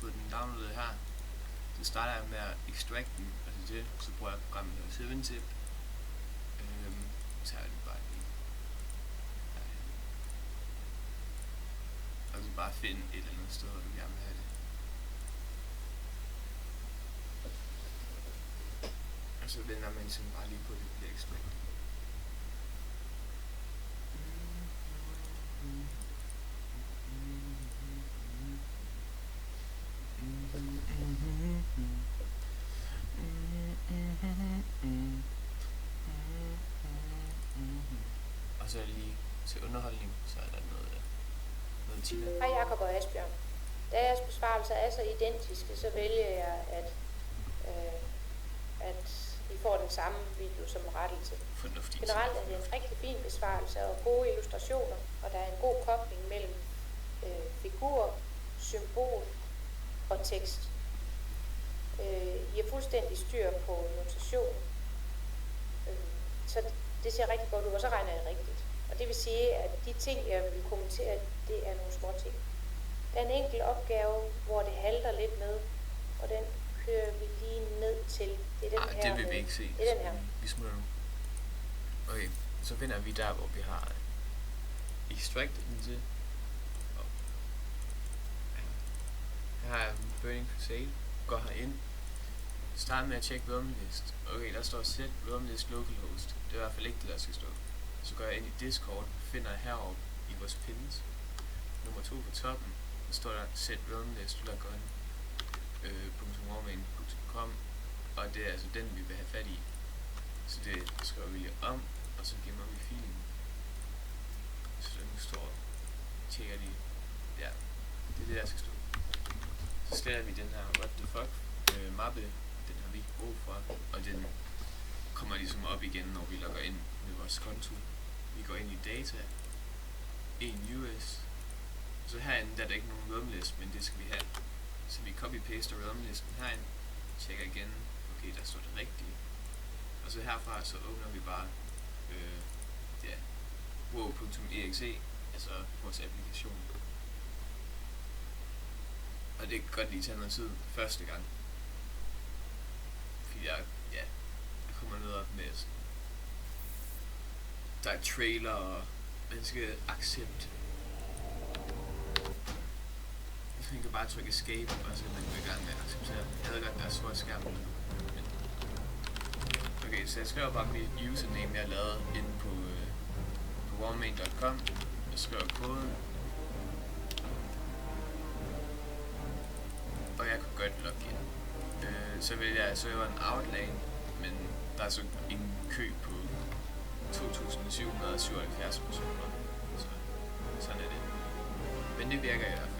fået den downloadet her, så starter jeg med at extract den, og til det, så bruger jeg programmet der 7-Zip. Så tager jeg den bare lige herhen. Og så bare finde et eller andet sted, hvor du gerne vil have det. Og så vender man sådan bare lige på, det bliver extract. Og så lige til underholdning, så er der noget Tina. Hej Jakob og Asbjørn. Da jeres besvarelser er så identiske, så vælger jeg, at I får den samme video som rettelse. Fornuftigt. Generelt er det en rigtig fin besvarelse og gode illustrationer, og der er en god kobling mellem figur, symbol og tekst. I har fuldstændig styr på notation, så det ser rigtig godt ud, og så regner jeg rigtigt. Og det vil sige, at de ting, jeg vil kommentere, det er nogle små ting. Der er en enkelt opgave, hvor det halter lidt med, og den kører vi lige ned til. Det er den her. Det vil vi ikke se. Det er den her. Vi smutter nu. Okay, så finder vi der, hvor vi har extract til. Her har jeg Burning Crusade. Går herind. Start med at tjekke roamlist. Okay, der står set roamlist localhost. Det er i hvert fald ikke det, der skal stå. Så går jeg ind i Discord, finder heroppe i vores pins. Nummer 2 på toppen, der står der set roamlist .warmain.com, og det er altså den, vi vil have fat i. Så det skriver vi lige om, og så gemmer vi filen. Så den står, tjekker lige, ja, det er det, der skal stå. Så sletter vi den her what the fuck mappe, den har vi ikke brug for, og den kommer ligesom op igen, når vi logger ind med vores konto. Vi går ind i data, 1 US, så herinde der er der ikke nogen roamlist, men det skal vi have. Så vi copy-paster roamlisten herind, tjekker igen, okay, der står det rigtige. Og så herfra så åbner vi bare wow.exe, altså vores applikation. Og det kan godt lige tage noget tid første gang. Fordi jeg kommer ned op med sådan, der er et trailer, og man skal accept. Så man kan bare trykke escape, og så kan man gå i gang med at acceptere. Jeg ved godt, der er sort skærm. Okay, så jeg skriver bare mit username, jeg har lavet inde på warmain.com. Jeg skriver koden. Og jeg kunne godt logge ind. Så vælger jeg serveren Outland, men der er så ingen kø på 2.777 personer. Så sådan er det. Men det virker i hvert fald.